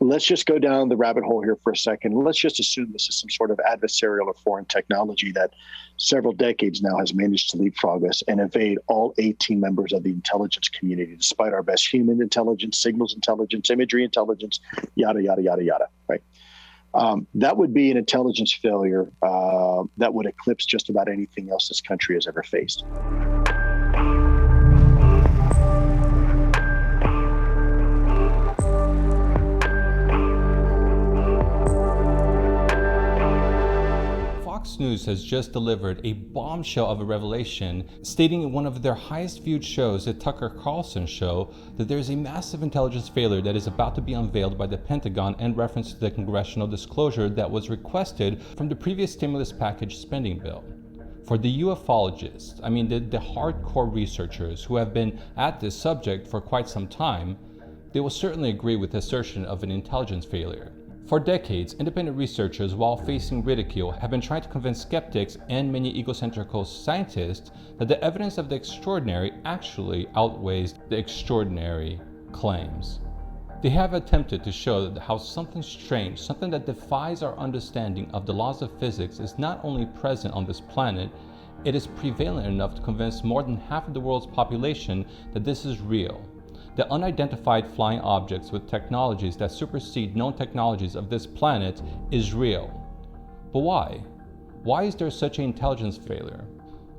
let's just go down the rabbit hole here for a second. Let's just assume this is some sort of adversarial or foreign technology that several decades now has managed to leapfrog us and evade all 18 members of the intelligence community, despite our best human intelligence, signals intelligence, imagery intelligence, yada, yada, yada, yada, right? That would be an intelligence failure that would eclipse just about anything else this country has ever faced. Fox News has just delivered a bombshell of a revelation, stating in one of their highest viewed shows, the Tucker Carlson show, that there is a massive intelligence failure that is about to be unveiled by the Pentagon in reference to the congressional disclosure that was requested from the previous stimulus package spending bill. For the ufologists, I mean the hardcore researchers who have been at this subject for quite some time, they will certainly agree with the assertion of an intelligence failure. For decades, independent researchers, while facing ridicule, have been trying to convince skeptics and many egocentrical scientists that the evidence of the extraordinary actually outweighs the extraordinary claims. They have attempted to show how something strange, something that defies our understanding of the laws of physics, is not only present on this planet, it is prevalent enough to convince more than half of the world's population that this is real. The unidentified flying objects with technologies that supersede known technologies of this planet is real. But why? Why is there such an intelligence failure?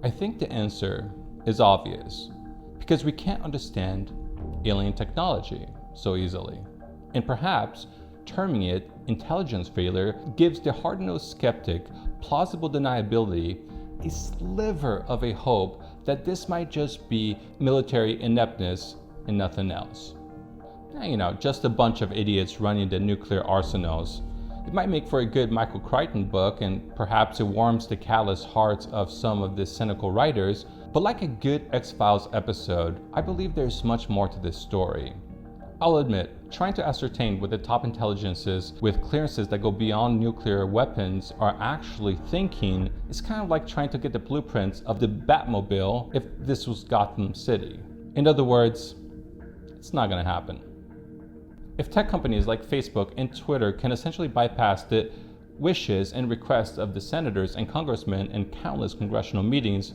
I think the answer is obvious. Because we can't understand alien technology so easily. And perhaps terming it intelligence failure gives the hard-nosed skeptic plausible deniability, a sliver of a hope that this might just be military ineptness and nothing else. You know, just a bunch of idiots running the nuclear arsenals. It might make for a good Michael Crichton book, and perhaps it warms the callous hearts of some of the cynical writers, but like a good X-Files episode, I believe there's much more to this story. I'll admit, trying to ascertain what the top intelligences with clearances that go beyond nuclear weapons are actually thinking is kind of like trying to get the blueprints of the Batmobile if this was Gotham City. In other words, it's not going to happen. If tech companies like Facebook and Twitter can essentially bypass the wishes and requests of the senators and congressmen in countless congressional meetings,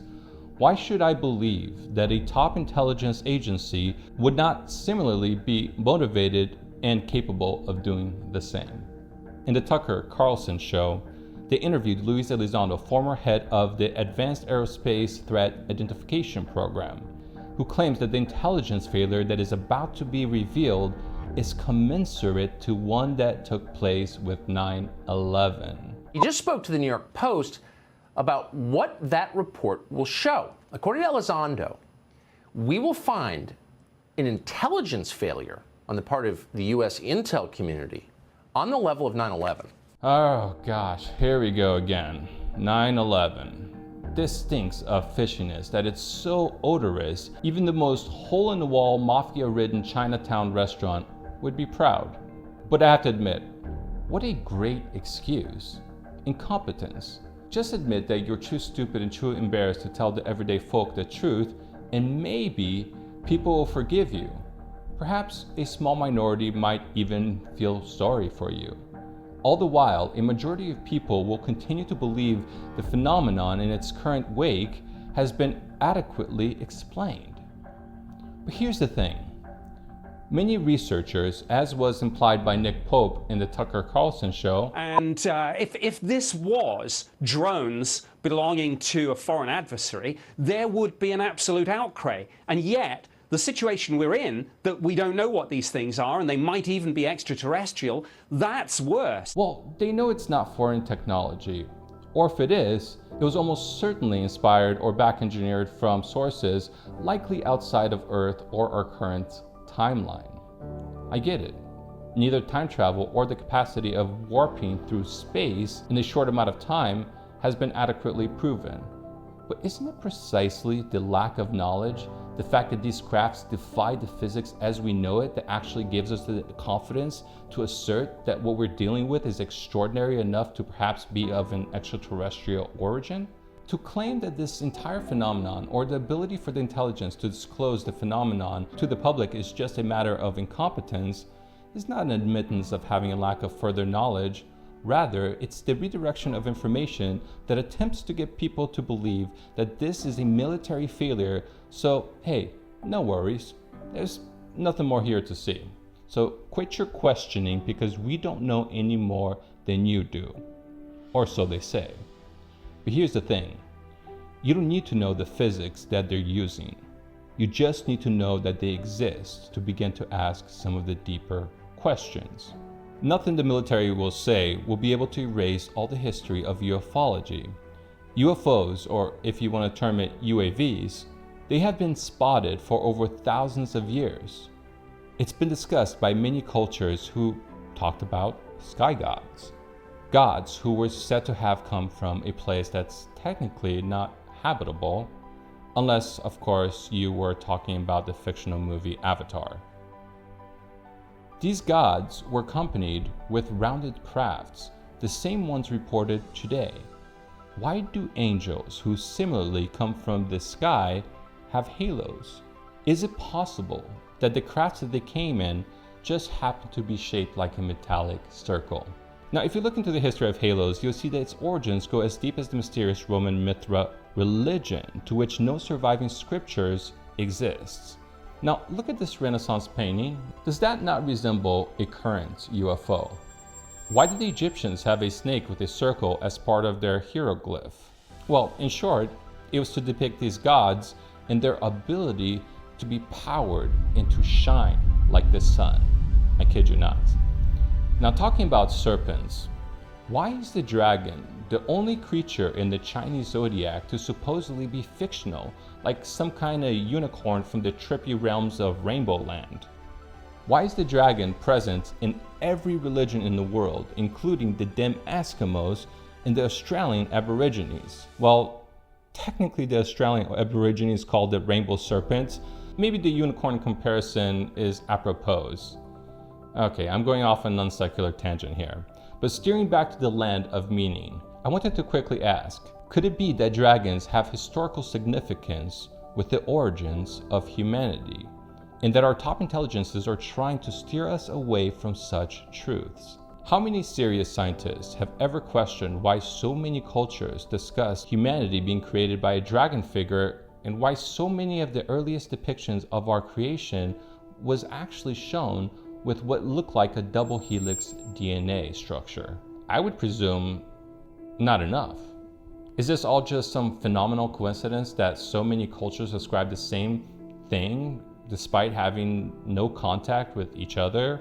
why should I believe that a top intelligence agency would not similarly be motivated and capable of doing the same? In the Tucker Carlson show, they interviewed Luis Elizondo, former head of the Advanced Aerospace Threat Identification Program, who claims that the intelligence failure that is about to be revealed is commensurate to one that took place with 9/11. He just spoke to the New York Post about what that report will show. According to Elizondo, we will find an intelligence failure on the part of the U.S. intel community on the level of 9/11. Oh gosh, here we go again. 9/11. This stinks of fishiness that it's so odorous, even the most hole-in-the-wall, mafia-ridden Chinatown restaurant would be proud. But I have to admit, what a great excuse. Incompetence. Just admit that you're too stupid and too embarrassed to tell the everyday folk the truth, and maybe people will forgive you. Perhaps a small minority might even feel sorry for you. All the while, a majority of people will continue to believe the phenomenon in its current wake has been adequately explained. But here's the thing. Many researchers, as was implied by Nick Pope in the Tucker Carlson show, and if this was drones belonging to a foreign adversary, there would be an absolute outcry. And yet, the situation we're in, that we don't know what these things are, and they might even be extraterrestrial, that's worse. Well, they know it's not foreign technology. Or if it is, it was almost certainly inspired or back-engineered from sources likely outside of Earth or our current timeline. I get it. Neither time travel or the capacity of warping through space in a short amount of time has been adequately proven. But isn't it precisely the lack of knowledge, the fact that these crafts defy the physics as we know it, that actually gives us the confidence to assert that what we're dealing with is extraordinary enough to perhaps be of an extraterrestrial origin? To claim that this entire phenomenon, or the ability for the intelligence to disclose the phenomenon to the public, is just a matter of incompetence is not an admittance of having a lack of further knowledge. Rather, it's the redirection of information that attempts to get people to believe that this is a military failure, so hey, no worries, there's nothing more here to see. So quit your questioning because we don't know any more than you do. Or so they say. But here's the thing. You don't need to know the physics that they're using. You just need to know that they exist to begin to ask some of the deeper questions. Nothing the military will say will be able to erase all the history of ufology. UFOs, or if you want to term it UAVs, they have been spotted for over thousands of years. It's been discussed by many cultures who talked about sky gods. Gods who were said to have come from a place that's technically not habitable, unless, of course, you were talking about the fictional movie Avatar. These gods were accompanied with rounded crafts, the same ones reported today. Why do angels who similarly come from the sky have halos? Is it possible that the crafts that they came in just happen to be shaped like a metallic circle? Now, if you look into the history of halos, you'll see that its origins go as deep as the mysterious Roman Mithra religion, to which no surviving scriptures exists. Now, look at this Renaissance painting. Does that not resemble a current UFO? Why did the Egyptians have a snake with a circle as part of their hieroglyph? Well, in short, it was to depict these gods and their ability to be powered and to shine like the sun. I kid you not. Now, talking about serpents, why is the dragon the only creature in the Chinese zodiac to supposedly be fictional, like some kind of unicorn from the trippy realms of Rainbow Land? Why is the dragon present in every religion in the world, including the Dim Eskimos and the Australian Aborigines? Well, technically the Australian Aborigines called it rainbow serpents. Maybe the unicorn comparison is apropos. Okay, I'm going off on a non-secular tangent here. But steering back to the land of meaning, I wanted to quickly ask, could it be that dragons have historical significance with the origins of humanity, and that our top intelligences are trying to steer us away from such truths? How many serious scientists have ever questioned why so many cultures discuss humanity being created by a dragon figure, and why so many of the earliest depictions of our creation was actually shown with what looked like a double helix DNA structure? I would presume not enough. Is this all just some phenomenal coincidence that so many cultures ascribe the same thing despite having no contact with each other?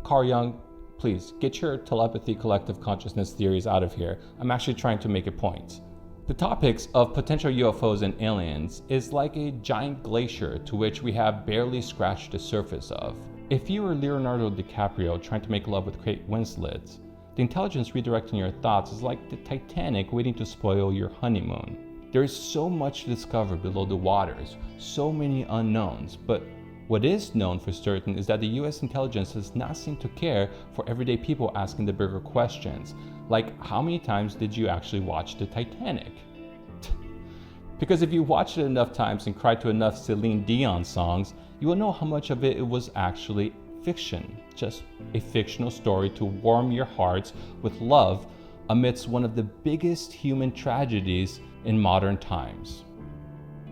Carl Jung, please get your telepathy collective consciousness theories out of here. I'm actually trying to make a point. The topics of potential UFOs and aliens is like a giant glacier to which we have barely scratched the surface of. If you were Leonardo DiCaprio trying to make love with Kate Winslet, the intelligence redirecting your thoughts is like the Titanic waiting to spoil your honeymoon. There is so much to discover below the waters, so many unknowns, but what is known for certain is that the US intelligence does not seem to care for everyday people asking the bigger questions, like how many times did you actually watch the Titanic? Because if you watched it enough times and cried to enough Celine Dion songs, you will know how much of it was actually fiction, just a fictional story to warm your hearts with love amidst one of the biggest human tragedies in modern times.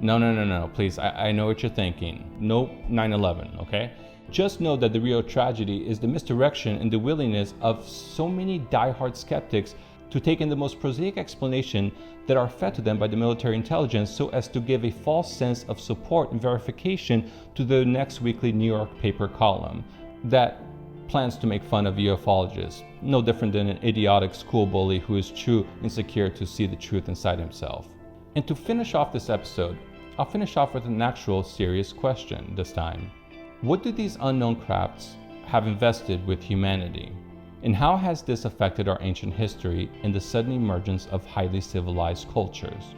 No, please, I know what you're thinking. No 9/11, okay? Just know that the real tragedy is the misdirection and the willingness of so many diehard skeptics to take in the most prosaic explanation that are fed to them by the military intelligence so as to give a false sense of support and verification to the next weekly New York paper column that plans to make fun of ufologists, no different than an idiotic school bully who is too insecure to see the truth inside himself. And to finish off this episode, I'll finish off with an actual serious question this time. What do these unknown crafts have invested with humanity? And how has this affected our ancient history and the sudden emergence of highly civilized cultures?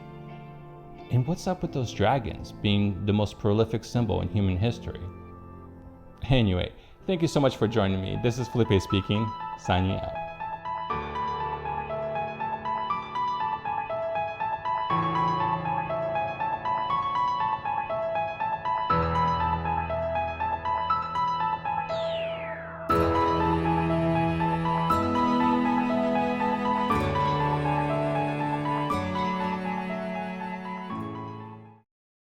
And what's up with those dragons being the most prolific symbol in human history? Anyway, thank you so much for joining me. This is Felipe speaking, signing out.